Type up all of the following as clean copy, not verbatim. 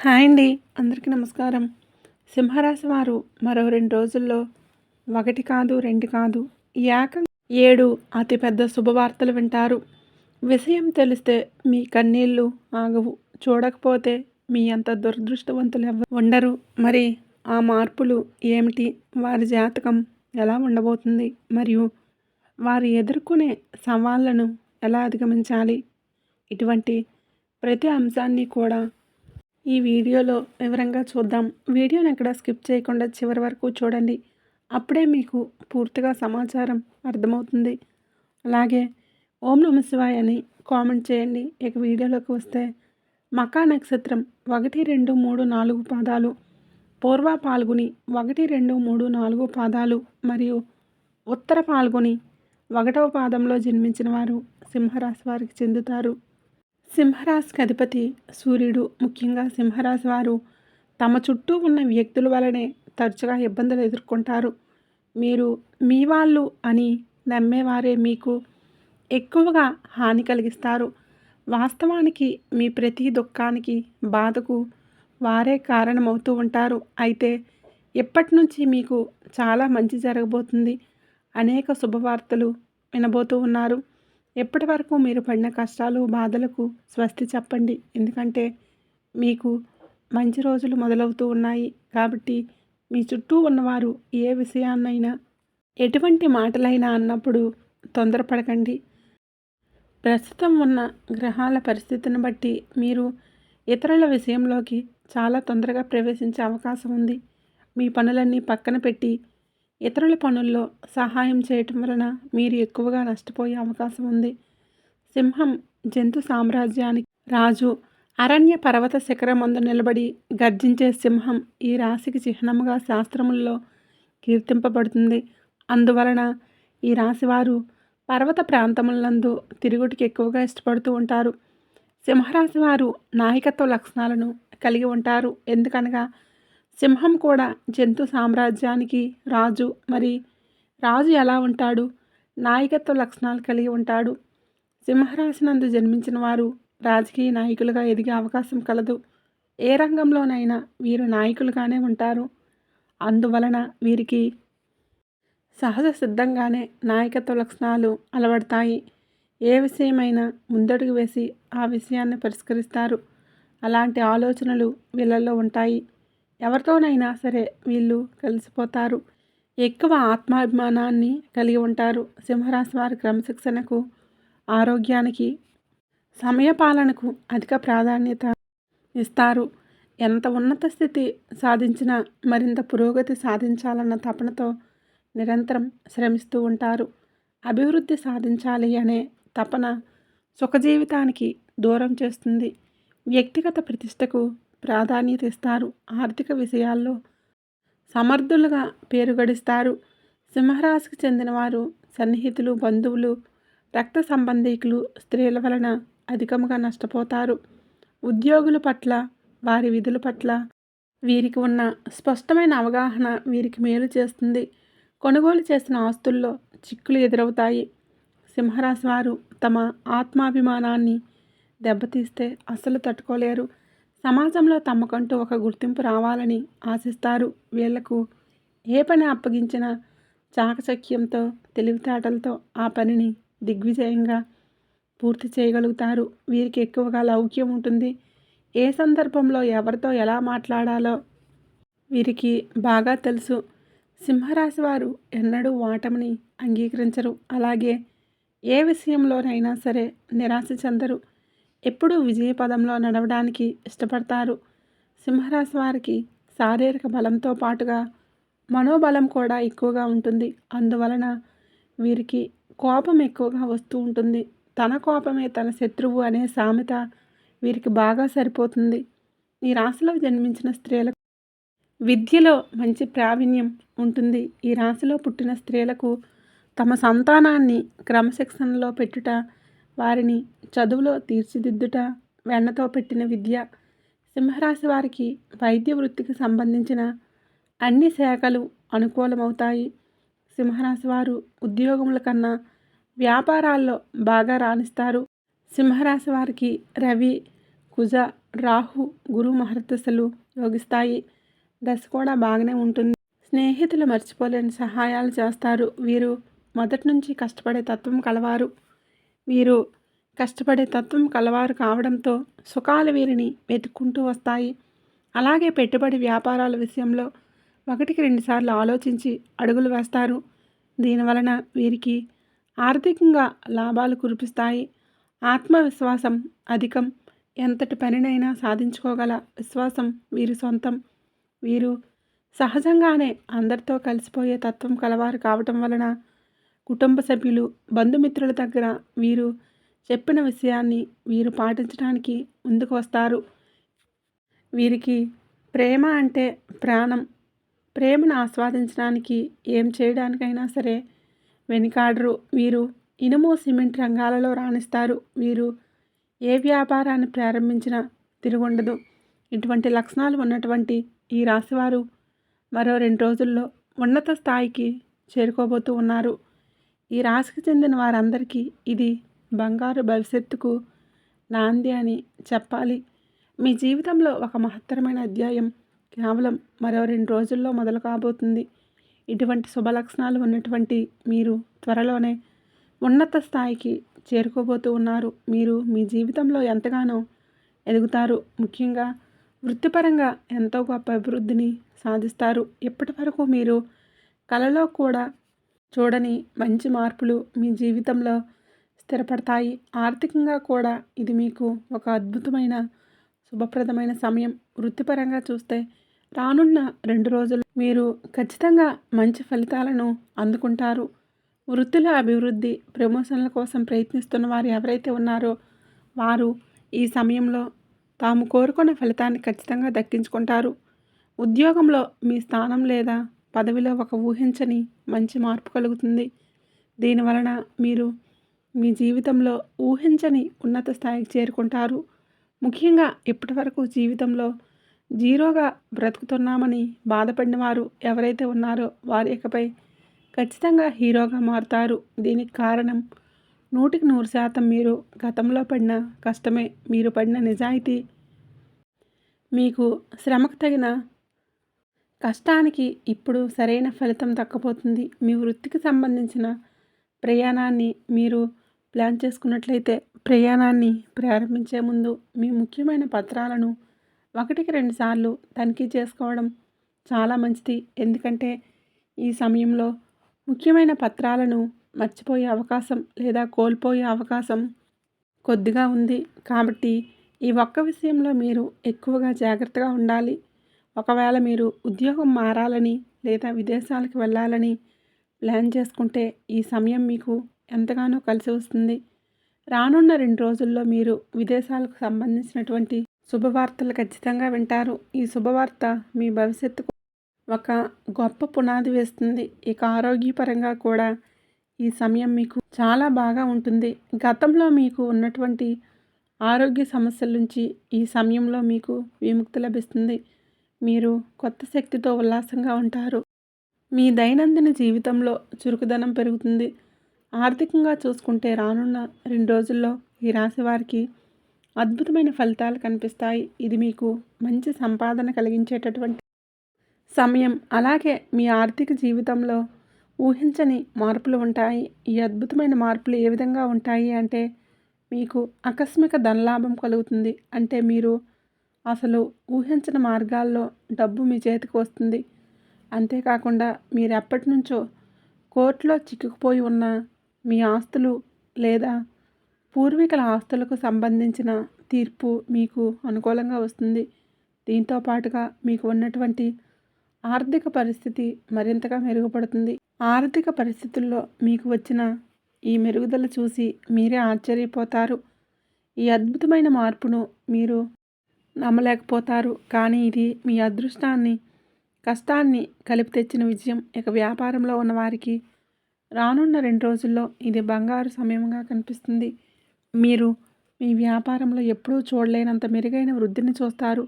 Hi అండి. అందరికీ నమస్కారం. సింహరాశి వారు మరో 2 రోజుల్లో 1 కాదు, 2 కాదు, ఏకంగా 7 అతిపెద్ద శుభవార్తలు వింటారు. విషయం తెలిస్తే మీ కన్నీళ్లు ఆగవు. చూడకపోతే మీ అంత దురదృష్టవంతులెవ్వరు ఉండరు. మరి ఆ మార్పులు ఏమిటి? వారి జాతకం ఎలా ఉండబోతుంది? మరియు వారు ఎదుర్కొనే సవాళ్లను ఎలా అధిగమించాలి? ఇటువంటి ప్రతి అంశాన్ని కూడా ఈ వీడియోలో వివరంగా చూద్దాం. వీడియోని ఎక్కడ స్కిప్ చేయకుండా చివరి వరకు చూడండి. అప్పుడే మీకు పూర్తిగా సమాచారం అర్థమవుతుంది. అలాగే ఓం నమ శివాయ అని కామెంట్ చేయండి. ఇక వీడియోలోకి వస్తే మకా నక్షత్రం 1, 2, 3, 4 పాదాలు, పూర్వ పాల్గొని 1, 2, 3, 4 పాదాలు మరియు ఉత్తర పాల్గొని 1వ పాదంలో జన్మించిన వారు సింహరాశి వారికి చెందుతారు. సింహరాశికి అధిపతి సూర్యుడు. ముఖ్యంగా సింహరాశి వారు తమ చుట్టూ ఉన్న వ్యక్తుల వలనే తరచుగా ఇబ్బందులు ఎదుర్కొంటారు. మీరు మీ వాళ్ళు అని నమ్మేవారే మీకు ఎక్కువగా హాని కలిగిస్తారు. వాస్తవానికి మీ ప్రతి దుఃఖానికి, బాధకు వారే కారణమవుతూ ఉంటారు. అయితే ఇప్పటి నుంచి మీకు చాలా మంచి జరగబోతుంది. అనేక శుభవార్తలు వినబోతూ ఉన్నారు. ఎప్పటి వరకు మీరు పడిన కష్టాలు, బాధలకు స్వస్తి చెప్పండి. ఎందుకంటే మీకు మంచి రోజులు మొదలవుతూ ఉన్నాయి. కాబట్టి మీ చుట్టూ ఉన్నవారు ఏ విషయాన్నైనా, ఎటువంటి మాటలైనా అన్నప్పుడు తొందరపడకండి. ప్రస్తుతం ఉన్న గ్రహాల పరిస్థితిని బట్టి మీరు ఇతరుల విషయంలోకి చాలా తొందరగా ప్రవేశించే అవకాశం ఉంది. మీ పనులన్నీ పక్కన పెట్టి ఇతరుల పనుల్లో సహాయం చేయటం వలన మీరు ఎక్కువగా నష్టపోయే అవకాశం ఉంది. సింహం జంతు సామ్రాజ్యానికి రాజు. అరణ్య పర్వత శిఖరమందు నిలబడి గర్జించే సింహం ఈ రాశికి చిహ్నముగా శాస్త్రముల్లో కీర్తింపబడుతుంది. అందువలన ఈ రాశివారు పర్వత ప్రాంతములందు తిరుగుటికి ఎక్కువగా ఇష్టపడుతూ ఉంటారు. సింహరాశి వారు నాయకత్వ లక్షణాలను కలిగి ఉంటారు. ఎందుకనగా సింహం కూడా జంతు సామ్రాజ్యానికి రాజు. మరి రాజు ఎలా ఉంటాడు? నాయకత్వ లక్షణాలు కలిగి ఉంటాడు. సింహరాశి నందు జన్మించిన వారు రాజకీయ నాయకులుగా ఎదిగే అవకాశం కలదు. ఏ రంగంలోనైనా వీరు నాయకులుగానే ఉంటారు. అందువలన వీరికి సహజ సిద్ధంగానే నాయకత్వ లక్షణాలు అలవడతాయి. ఏ విషయమైనా ముందడుగు వేసి ఆ విషయాన్ని పరిష్కరిస్తారు. అలాంటి ఆలోచనలు వీళ్ళల్లో ఉంటాయి. ఎవరితోనైనా సరే వీళ్ళు కలిసిపోతారు. ఎక్కువ ఆత్మాభిమానాన్ని కలిగి ఉంటారు. సింహరాశి వారి క్రమశిక్షణకు, ఆరోగ్యానికి, సమయపాలనకు అధిక ప్రాధాన్యత ఇస్తారు. ఎంత ఉన్నత స్థితి సాధించినా మరింత పురోగతి సాధించాలన్న తపనతో నిరంతరం శ్రమిస్తూ ఉంటారు. అభివృద్ధి సాధించాలి అనే తపన సుఖజీవితానికి దూరం చేస్తుంది. వ్యక్తిగత ప్రతిష్టకు ప్రాధాన్యత ఇస్తారు. ఆర్థిక విషయాల్లో సమర్థులుగా పేరు గడిస్తారు. సింహరాశికి చెందినవారు సన్నిహితులు, బంధువులు, రక్త సంబంధీకులు, స్త్రీల వలన అధికముగా నష్టపోతారు. ఉద్యోగుల పట్ల, వారి విధుల పట్ల వీరికి ఉన్న స్పష్టమైన అవగాహన వీరికి మేలు చేస్తుంది. కొనుగోలు చేసిన ఆస్తుల్లో చిక్కులు ఎదురవుతాయి. సింహరాశి వారు తమ ఆత్మాభిమానాన్ని దెబ్బతీస్తే అస్సలు తట్టుకోలేరు. సమాజంలో తమకంటూ ఒక గుర్తింపు రావాలని ఆశిస్తారు. వీళ్లకు ఏ పని అప్పగించినా చాకచక్యంతో, తెలివితేటలతో ఆ పనిని దిగ్విజయంగా పూర్తి చేయగలుగుతారు. వీరికి ఎక్కువగా లౌక్యం ఉంటుంది. ఏ సందర్భంలో ఎవరితో ఎలా మాట్లాడాలో వీరికి బాగా తెలుసు. సింహరాశి వారు ఎన్నడూ ఓటమిని అంగీకరించరు. అలాగే ఏ విషయంలోనైనా సరే నిరాశ చెందరు. ఎప్పుడూ విజయపదంలో నడవడానికి ఇష్టపడతారు. సింహరాశి వారికి శారీరక బలంతో పాటుగా మనోబలం కూడా ఎక్కువగా ఉంటుంది. అందువలన వీరికి కోపం ఎక్కువగా వస్తూ ఉంటుంది. తన కోపమే తన శత్రువు అనే సామెత వీరికి బాగా సరిపోతుంది. ఈ రాశిలో జన్మించిన స్త్రీలకు విద్యలో మంచి ప్రావీణ్యం ఉంటుంది. ఈ రాశిలో పుట్టిన స్త్రీలకు తమ సంతానాన్ని క్రమశిక్షణలో పెట్టుట, వారిని చదువులో తీర్చిదిద్దుట వెన్నతో పెట్టిన విద్య. సింహరాశి వారికి వైద్య వృత్తికి సంబంధించిన అన్ని శాఖలు అనుకూలమవుతాయి. సింహరాశి వారు ఉద్యోగముల కన్నా వ్యాపారాల్లో బాగా రాణిస్తారు. సింహరాశి వారికి రవి, కుజ, రాహు గురు మహర్దశలు యోగిస్తాయి. దశ కూడా బాగానే ఉంటుంది. స్నేహితులు మర్చిపోలేని సహాయాలు చేస్తారు. వీరు మొదటి నుంచి కష్టపడే తత్వం కలవారు. వీరు కష్టపడే తత్వం కలవారు కావడంతో సుఖాలు వీరిని వెతుక్కుంటూ వస్తాయి. అలాగే పెట్టుబడి వ్యాపారాల విషయంలో 1-2 సార్లు ఆలోచించి అడుగులు వేస్తారు. దీనివలన వీరికి ఆర్థికంగా లాభాలు కురిపిస్తాయి. ఆత్మవిశ్వాసం అధికం. ఎంతటి పనినైనా సాధించుకోగల విశ్వాసం వీరి సొంతం. వీరు సహజంగానే అందరితో కలిసిపోయే తత్వం కలవారు కావటం వలన కుటుంబ సభ్యులు, బంధుమిత్రుల దగ్గర వీరు చెప్పిన విషయాన్ని వీరు పాటించడానికి ముందుకు వస్తారు. వీరికి ప్రేమ అంటే ప్రాణం. ప్రేమను ఆస్వాదించడానికి ఏం చేయడానికైనా సరే వెనుకాడరు. వీరు ఇనుము, సిమెంట్ రంగాలలో రాణిస్తారు. వీరు ఏ వ్యాపారాన్ని ప్రారంభించినా తిరుగుండదు. ఇటువంటి లక్షణాలు ఉన్నటువంటి ఈ రాశివారు మరో 2 రోజుల్లో ఉన్నత స్థాయికి చేరుకోబోతూ ఉన్నారు. ఈ రాశికి చెందిన వారందరికీ ఇది బంగారు భవిష్యత్తుకు నాంది అని చెప్పాలి. మీ జీవితంలో ఒక మహత్తరమైన అధ్యాయం కేవలం మరో 2 రోజుల్లో మొదలు కాబోతుంది. ఇటువంటి శుభలక్షణాలు ఉన్నటువంటి మీరు త్వరలోనే ఉన్నత స్థాయికి చేరుకోబోతూ ఉన్నారు. మీరు మీ జీవితంలో ఎంతగానో ఎదుగుతారు. ముఖ్యంగా వృత్తిపరంగా ఎంతో గొప్ప అభివృద్ధిని సాధిస్తారు. ఇప్పటి వరకు మీరు కలలో కూడా చూడని మంచి మార్పులు మీ జీవితంలో స్థిరపడతాయి. ఆర్థికంగా కూడా ఇది మీకు ఒక అద్భుతమైన శుభప్రదమైన సమయం. వృత్తిపరంగా చూస్తే రానున్న 2 రోజులు మీరు ఖచ్చితంగా మంచి ఫలితాలను అందుకుంటారు. వృత్తిలో అభివృద్ధి, ప్రమోషన్ల కోసం ప్రయత్నిస్తున్న వారు ఎవరైతే ఉన్నారో వారు ఈ సమయంలో తాము కోరుకున్న ఫలితాన్ని ఖచ్చితంగా దక్కించుకుంటారు. ఉద్యోగంలో మీ స్థానం లేదా పదవిలో ఒక ఊహించని మంచి మార్పు కలుగుతుంది. దీనివలన మీరు మీ జీవితంలో ఊహించని ఉన్నత స్థాయికి చేరుకుంటారు. ముఖ్యంగా ఇప్పటివరకు జీవితంలో జీరోగా బ్రతుకుతున్నామని బాధపడిన వారు ఎవరైతే ఉన్నారో వారి ఇకపై ఖచ్చితంగా హీరోగా మారుతారు. దీనికి కారణం 100% మీరు గతంలో పడిన కష్టమే. మీరు పడిన నిజాయితీ, మీకు శ్రమకు తగిన కష్టానికి ఇప్పుడు సరైన ఫలితం దక్కబోతుంది. మీ వృత్తికి సంబంధించిన ప్రయాణాన్ని మీరు ప్లాన్ చేసుకున్నట్లయితే ప్రయాణాన్ని ప్రారంభించే ముందు మీ ముఖ్యమైన పత్రాలను 1-2 సార్లు తనిఖీ చేసుకోవడం చాలా మంచిది. ఎందుకంటే ఈ సమయంలో ముఖ్యమైన పత్రాలను మర్చిపోయే అవకాశం లేదా కోల్పోయే అవకాశం కొద్దిగా ఉంది. కాబట్టి ఈ ఒక్క విషయంలో మీరు ఎక్కువగా జాగ్రత్తగా ఉండాలి. ఒకవేళ మీరు ఉద్యోగం మారాలని లేదా విదేశాలకు వెళ్ళాలని ప్లాన్ చేసుకుంటే ఈ సమయం మీకు ఎంతగానో కలిసి వస్తుంది. రానున్న 2 రోజుల్లో మీరు విదేశాలకు సంబంధించినటువంటి శుభవార్తలు ఖచ్చితంగా వింటారు. ఈ శుభవార్త మీ భవిష్యత్తుకు ఒక గొప్ప పునాది వేస్తుంది. ఇక ఆరోగ్యపరంగా కూడా ఈ సమయం మీకు చాలా బాగా ఉంటుంది. గతంలో మీకు ఉన్నటువంటి ఆరోగ్య సమస్యల నుంచి ఈ సమయంలో మీకు విముక్తి లభిస్తుంది. మీరు కొత్త శక్తితో ఉల్లాసంగా ఉంటారు. మీ దైనందిన జీవితంలో చురుకుదనం పెరుగుతుంది. ఆర్థికంగా చూసుకుంటే రానున్న 2 రోజుల్లో ఈ రాశి వారికి అద్భుతమైన ఫలితాలు కనిపిస్తాయి. ఇది మీకు మంచి సంపాదన కలిగించేటటువంటి సమయం. అలాగే మీ ఆర్థిక జీవితంలో ఊహించని మార్పులు ఉంటాయి. ఈ అద్భుతమైన మార్పులు ఏ విధంగా ఉంటాయి అంటే మీకు ఆకస్మిక ధనలాభం కలుగుతుంది. అంటే మీరు అసలు ఊహించని మార్గాల్లో డబ్బు మీ చేతికి వస్తుంది. అంతేకాకుండా మీరు ఎప్పటి నుంచో కోర్టులో చిక్కుకుపోయి ఉన్న మీ ఆస్తులు లేదా పూర్వీకుల ఆస్తులకు సంబంధించిన తీర్పు మీకు అనుకూలంగా వస్తుంది. దీంతో పాటుగా మీకు ఉన్నటువంటి ఆర్థిక పరిస్థితి మరింతగా మెరుగుపడుతుంది. ఆర్థిక పరిస్థితుల్లో మీకు వచ్చిన ఈ మెరుగుదల చూసి మీరే ఆశ్చర్యపోతారు. ఈ అద్భుతమైన మార్పును మీరు నమ్మలేకపోతారు. కానీ ఇది మీ అదృష్టాన్ని, కష్టాన్ని కలిపి తెచ్చిన విజయం. ఇక వ్యాపారంలో ఉన్నవారికి రానున్న 2 రోజుల్లో ఇది బంగారు సమయంగా కనిపిస్తుంది. మీరు మీ వ్యాపారంలో ఎప్పుడూ చూడలేనంత మెరుగైన వృద్ధిని చూస్తారు.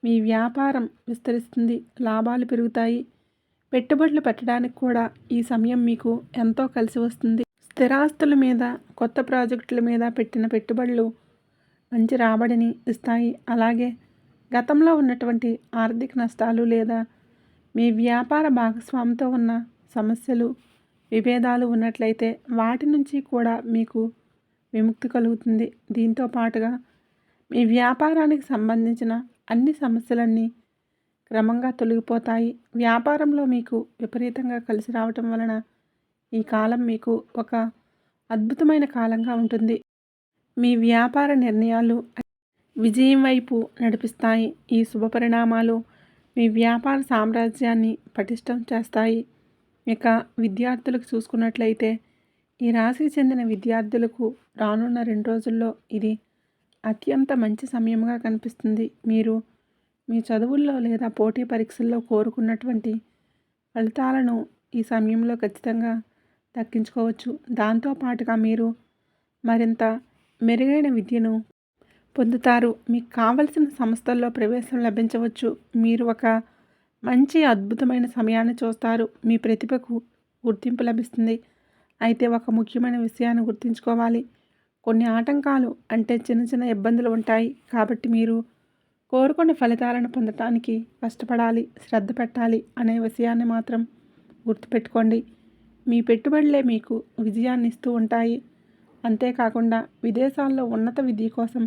మీ వ్యాపారం విస్తరిస్తుంది, లాభాలు పెరుగుతాయి. పెట్టుబడులు పెట్టడానికి కూడా ఈ సమయం మీకు ఎంతో కలిసి వస్తుంది. స్థిరాస్తుల మీద, కొత్త ప్రాజెక్టుల మీద పెట్టిన పెట్టుబడులు మంచి రాబడిని ఇస్తాయి. అలాగే గతంలో ఉన్నటువంటి ఆర్థిక నష్టాలు లేదా మీ వ్యాపార భాగస్వామితో ఉన్న సమస్యలు, విభేదాలు ఉన్నట్లయితే వాటి నుంచి కూడా మీకు విముక్తి కలుగుతుంది. దీంతో పాటుగా మీ వ్యాపారానికి సంబంధించిన అన్ని సమస్యలన్నీ క్రమంగా తొలగిపోతాయి. వ్యాపారంలో మీకు విపరీతంగా కలిసి రావటం వలన ఈ కాలం మీకు ఒక అద్భుతమైన కాలంగా ఉంటుంది. మీ వ్యాపార నిర్ణయాలు విజయం వైపు నడిపిస్తాయి. ఈ శుభ పరిణామాలు మీ వ్యాపార సామ్రాజ్యాన్ని పటిష్టం చేస్తాయి. ఇక విద్యార్థులకు చూసుకున్నట్లయితే ఈ రాశికి చెందిన విద్యార్థులకు రానున్న 2 రోజుల్లో ఇది అత్యంత మంచి సమయంగా కనిపిస్తుంది. మీరు మీ చదువుల్లో లేదా పోటీ పరీక్షల్లో కోరుకున్నటువంటి ఫలితాలను ఈ సమయంలో ఖచ్చితంగా దక్కించుకోవచ్చు. దాంతోపాటుగా మీరు మరింత మెరుగైన విద్యను పొందుతారు. మీకు కావలసిన సంస్థల్లో ప్రవేశం లభించవచ్చు. మీరు ఒక మంచి అద్భుతమైన సమయాన్ని చూస్తారు. మీ ప్రతిభకు గుర్తింపు లభిస్తుంది. అయితే ఒక ముఖ్యమైన విషయాన్ని గుర్తుంచుకోవాలి. కొన్ని ఆటంకాలు అంటే చిన్న చిన్న ఇబ్బందులు ఉంటాయి. కాబట్టి మీరు కోరుకున్న ఫలితాలను పొందటానికి కష్టపడాలి, శ్రద్ధ పెట్టాలి అనే విషయాన్ని మాత్రం గుర్తుపెట్టుకోండి. మీ పెట్టుబడులే మీకు విజయాన్ని ఇస్తూ ఉంటాయి. అంతేకాకుండా విదేశాల్లో ఉన్నత విద్య కోసం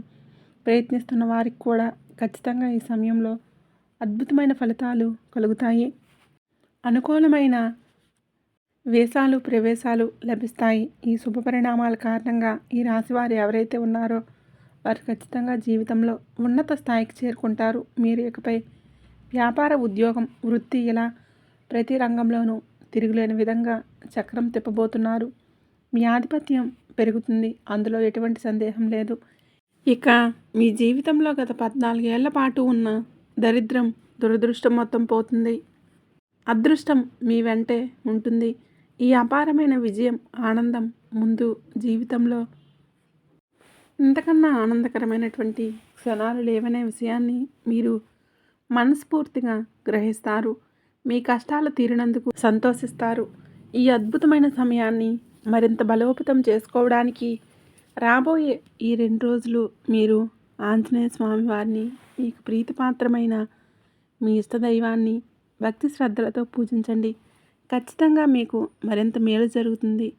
ప్రయత్నిస్తున్న వారికి కూడా ఖచ్చితంగా ఈ సమయంలో అద్భుతమైన ఫలితాలు కలుగుతాయి. అనుకూలమైన వీసాలు, ప్రవేశాలు లభిస్తాయి. ఈ శుభ పరిణామాల కారణంగా ఈ రాశి వారు ఎవరైతే ఉన్నారో వారు ఖచ్చితంగా జీవితంలో ఉన్నత స్థాయికి చేరుకుంటారు. మీరు ఇకపై వ్యాపార, ఉద్యోగం, వృత్తి ఇలా ప్రతి రంగంలోనూ తిరుగులేని విధంగా చక్రం తిప్పబోతున్నారు. మీ ఆధిపత్యం పెరుగుతుంది. అందులో ఎటువంటి సందేహం లేదు. ఇక మీ జీవితంలో గత 14 ఏళ్ల పాటు ఉన్న దరిద్రం, దురదృష్టం మొత్తం పోతుంది. అదృష్టం మీ వెంటే ఉంటుంది. ఈ అపారమైన విజయం, ఆనందం ముందు జీవితంలో ఇంతకన్నా ఆనందకరమైనటువంటి క్షణాలు లేవనే విషయాన్ని మీరు మనస్ఫూర్తిగా గ్రహిస్తారు. మీ కష్టాలు తీరినందుకు సంతోషిస్తారు. ఈ అద్భుతమైన సమయాన్ని మరింత బలోపేతం చేసుకోవడానికి రాబోయే ఈ 2 రోజులు మీరు ఆంజనేయ స్వామి వారిని, మీకు ప్రీతిపాత్రమైన మీ ఇష్టదైవాన్ని భక్తి శ్రద్ధలతో పూజించండి. ఖచ్చితంగా మీకు మరింత మేలు జరుగుతుంది.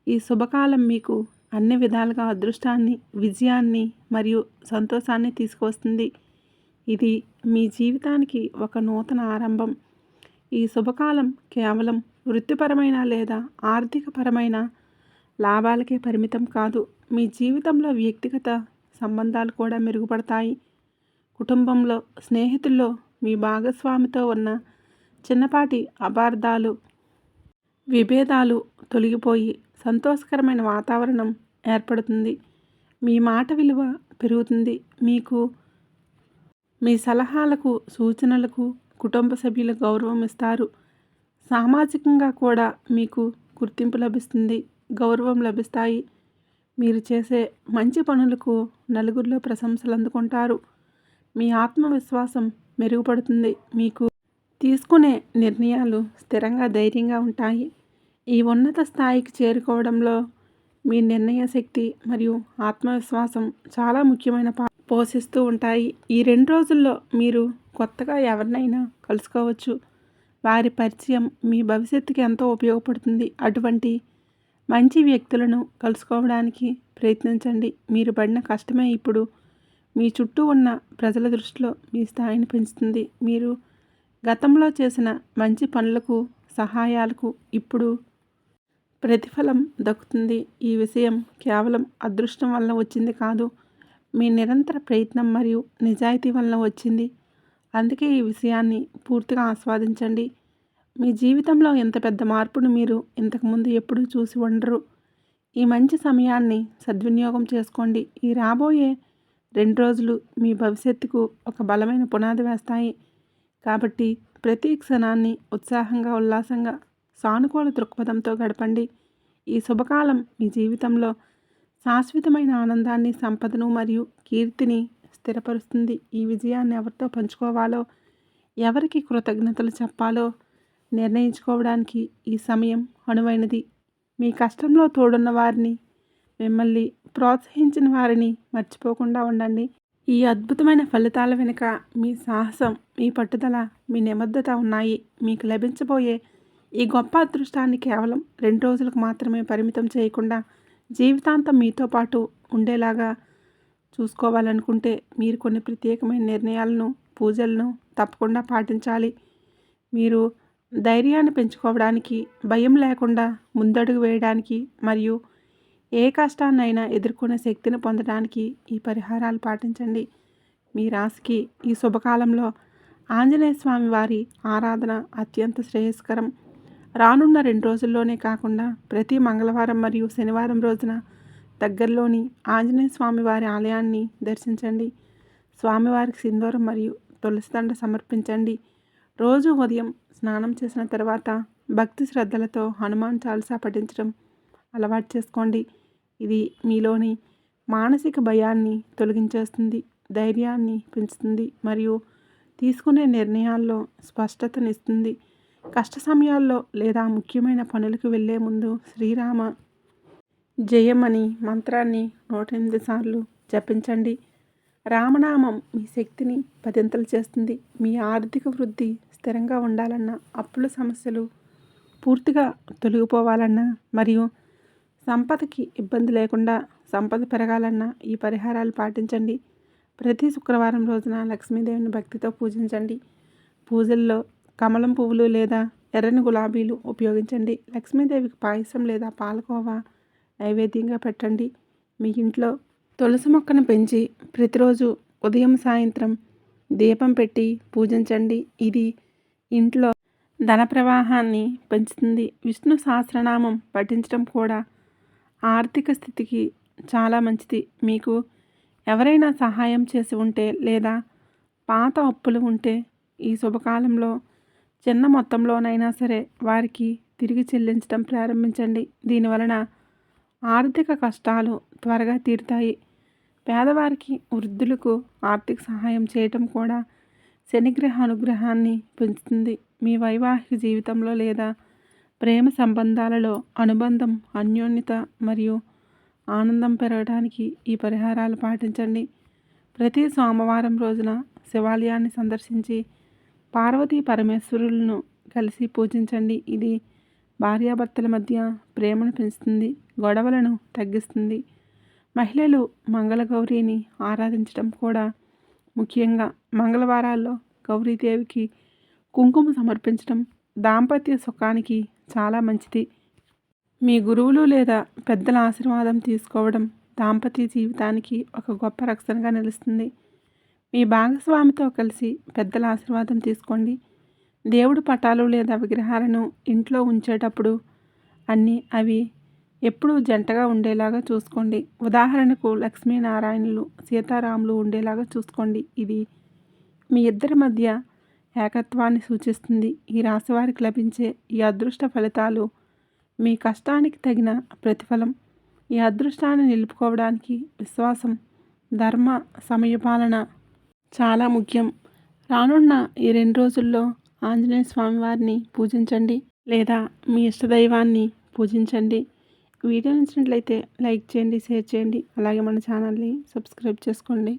ఈ శుభకాలం మీకు అన్ని విధాలుగా అదృష్టాన్ని, విజయాన్ని మరియు సంతోషాన్ని తీసుకువస్తుంది. ఇది మీ జీవితానికి ఒక నూతన ఆరంభం. ఈ శుభకాలం కేవలం వృత్తిపరమైన లేదా ఆర్థికపరమైన లాభాలకే పరిమితం కాదు. మీ జీవితంలో వ్యక్తిగత సంబంధాలు కూడా మెరుగుపడతాయి. కుటుంబంలో, స్నేహితుల్లో మీ భాగస్వామితో ఉన్న చిన్నపాటి అపార్థాలు, విభేదాలు తొలగిపోయి సంతోషకరమైన వాతావరణం ఏర్పడుతుంది. మీ మాట విలువ పెరుగుతుంది. మీకు మీ సలహాలకు, సూచనలకు కుటుంబ సభ్యులు గౌరవం ఇస్తారు. సామాజికంగా కూడా మీకు గుర్తింపు లభిస్తుంది, గౌరవం లభిస్తాయి. మీరు చేసే మంచి పనులకు నలుగురిలో ప్రశంసలు అందుకుంటారు. మీ ఆత్మవిశ్వాసం మెరుగుపడుతుంది. మీకు తీసుకునే నిర్ణయాలు స్థిరంగా, ధైర్యంగా ఉంటాయి. ఈ ఉన్నత స్థాయికి చేరుకోవడంలో మీ నిర్ణయ శక్తి మరియు ఆత్మవిశ్వాసం చాలా ముఖ్యమైన పోషిస్తూ ఉంటాయి. ఈ 2 రోజుల్లో మీరు కొత్తగా ఎవరినైనా కలుసుకోవచ్చు. వారి పరిచయం మీ భవిష్యత్తుకి ఎంతో ఉపయోగపడుతుంది. అటువంటి మంచి వ్యక్తులను కలుసుకోవడానికి ప్రయత్నించండి. మీరు పడిన కష్టమే ఇప్పుడు మీ చుట్టూ ఉన్న ప్రజల దృష్టిలో మీ స్థాయిని పెంచుతుంది. మీరు గతంలో చేసిన మంచి పనులకు, సహాయాలకు ఇప్పుడు ప్రతిఫలం దక్కుతుంది. ఈ విషయం కేవలం అదృష్టం వలన వచ్చింది కాదు, మీ నిరంతర ప్రయత్నం మరియు నిజాయితీ వలన వచ్చింది. అందుకే ఈ విషయాన్ని పూర్తిగా ఆస్వాదించండి. మీ జీవితంలో ఎంత పెద్ద మార్పును మీరు ఇంతకుముందు ఎప్పుడూ చూసి ఉండరు. ఈ మంచి సమయాన్ని సద్వినియోగం చేసుకోండి. ఈ రాబోయే 2 రోజులు మీ భవిష్యత్తుకు ఒక బలమైన పునాది వేస్తాయి. కాబట్టి ప్రతి క్షణాన్ని ఉత్సాహంగా, ఉల్లాసంగా, సానుకూల దృక్పథంతో గడపండి. ఈ శుభకాలం మీ జీవితంలో శాశ్వతమైన ఆనందాన్ని, సంపదను మరియు కీర్తిని స్థిరపరుస్తుంది. ఈ విజయాన్ని ఎవరితో పంచుకోవాలో, ఎవరికి కృతజ్ఞతలు చెప్పాలో నిర్ణయించుకోవడానికి ఈ సమయం అనువైనది. మీ కష్టంలో తోడున్న వారిని మిమ్మల్ని ప్రోత్సహించిన వారిని మర్చిపోకుండా ఉండండి. ఈ అద్భుతమైన ఫలితాల వెనుక మీ సాహసం, మీ పట్టుదల, మీ నిబద్ధత ఉన్నాయి. మీకు లభించబోయే ఈ గొప్ప అదృష్టాన్ని కేవలం 2 రోజులకు మాత్రమే పరిమితం చేయకుండా జీవితాంతం మీతో పాటు ఉండేలాగా చూసుకోవాలనుకుంటే మీరు కొన్ని ప్రత్యేకమైన నిర్ణయాలను, పూజలను తప్పకుండా పాటించాలి. మీరు ధైర్యాన్ని పెంచుకోవడానికి, భయం లేకుండా ముందడుగు వేయడానికి మరియు ఏ కష్టాన్నైనా ఎదుర్కొనే శక్తిని పొందడానికి ఈ పరిహారాలు పాటించండి. మీ రాశికి ఈ శుభకాలంలో ఆంజనేయ స్వామి వారి ఆరాధన అత్యంత శ్రేయస్కరం. రానున్న 2 రోజుల్లోనే కాకుండా ప్రతి మంగళవారం మరియు శనివారం రోజున దగ్గరలోని ఆంజనేయ స్వామి వారి ఆలయాన్ని దర్శించండి. స్వామివారికి సింధూరం మరియు తులసిదండ సమర్పించండి. రోజు ఉదయం స్నానం చేసిన తర్వాత భక్తి శ్రద్ధలతో హనుమాన్ చాలీసా పఠించడం అలవాటు చేసుకోండి. ఇది మీలోని మానసిక భయాన్ని తొలగించేస్తుంది, ధైర్యాన్ని పెంచుతుంది మరియు తీసుకునే నిర్ణయాల్లో స్పష్టతనిస్తుంది. కష్ట సమయాల్లో లేదా ముఖ్యమైన పనులకు వెళ్ళే ముందు శ్రీరామ జయం అనే మంత్రాన్ని 108 సార్లు జపించండి. రామనామం మీ శక్తిని పదింతలు చేస్తుంది. మీ ఆర్థిక వృద్ధి స్థిరంగా ఉండాలన్నా, అప్పుల సమస్యలు పూర్తిగా తొలగిపోవాలన్నా మరియు సంపదకి ఇబ్బంది లేకుండా సంపద పెరగాలన్నా ఈ పరిహారాలు పాటించండి. ప్రతి శుక్రవారం రోజున లక్ష్మీదేవిని భక్తితో పూజించండి. పూజల్లో కమలం పువ్వులు లేదా ఎర్రని గులాబీలు ఉపయోగించండి. లక్ష్మీదేవికి పాయసం లేదా పాలకోవా నైవేద్యంగా పెట్టండి. మీ ఇంట్లో తులసి మొక్కను పెంచి ప్రతిరోజు ఉదయం సాయంత్రం దీపం పెట్టి పూజించండి. ఇది ఇంట్లో ధన ప్రవాహాన్ని పెంచుతుంది. విష్ణు సహస్రనామం పఠించడం కూడా ఆర్థిక స్థితికి చాలా మంచిది. మీకు ఎవరైనా సహాయం చేసి ఉంటే లేదా పాత అప్పులు ఉంటే ఈ శుభకాలంలో చిన్న మొత్తంలోనైనా సరే వారికి తిరిగి చెల్లించడం ప్రారంభించండి. దీనివలన ఆర్థిక కష్టాలు త్వరగా తీరుతాయి. పేదవారికి, వృద్ధులకు ఆర్థిక సహాయం చేయటం కూడా శనిగ్రహ అనుగ్రహాన్ని పెంచుతుంది. మీ వైవాహిక జీవితంలో లేదా ప్రేమ సంబంధాలలో అనుబంధం, అన్యోన్యత మరియు ఆనందం పెరగడానికి ఈ పరిహారాలు పాటించండి. ప్రతి సోమవారం రోజున శివాలయాన్ని సందర్శించి పార్వతీ పరమేశ్వరులను కలిసి పూజించండి. ఇది భార్యాభర్తల మధ్య ప్రేమను పెంచుతుంది, గొడవలను తగ్గిస్తుంది. మహిళలు మంగళగౌరిని ఆరాధించడం కూడా ముఖ్యంగా మంగళవారాల్లో గౌరీదేవికి కుంకుమ సమర్పించడం దాంపత్య సుఖానికి చాలా మంచిది. మీ గురువులు లేదా పెద్దల ఆశీర్వాదం తీసుకోవడం దాంపత్య జీవితానికి ఒక గొప్ప రక్షణగా నిలుస్తుంది. మీ భాగస్వామితో కలిసి పెద్దల ఆశీర్వాదం తీసుకోండి. దేవుడి పటాలు లేదా విగ్రహాలను ఇంట్లో ఉంచేటప్పుడు అవి ఎప్పుడూ జంటగా ఉండేలాగా చూసుకోండి. ఉదాహరణకు లక్ష్మీనారాయణులు, సీతారాములు ఉండేలాగా చూసుకోండి. ఇది మీ ఇద్దరి మధ్య ఏకత్వాన్ని సూచిస్తుంది. ఈ రాశి వారికి లభించే ఈ అదృష్ట ఫలితాలు మీ కష్టానికి తగిన ప్రతిఫలం. ఈ అదృష్టాన్ని నిలుపుకోవడానికి విశ్వాసం, ధర్మ సమయపాలన చాలా ముఖ్యం. రానున్న ఈ 2 రోజుల్లో ఆంజనేయ స్వామి వారిని పూజించండి లేదా మీ ఇష్టదైవాన్ని పూజించండి. వీడియో నచ్చినట్లయితే లైక్ చేయండి, షేర్ చేయండి. అలాగే మన ఛానల్ని సబ్స్క్రైబ్ చేసుకోండి.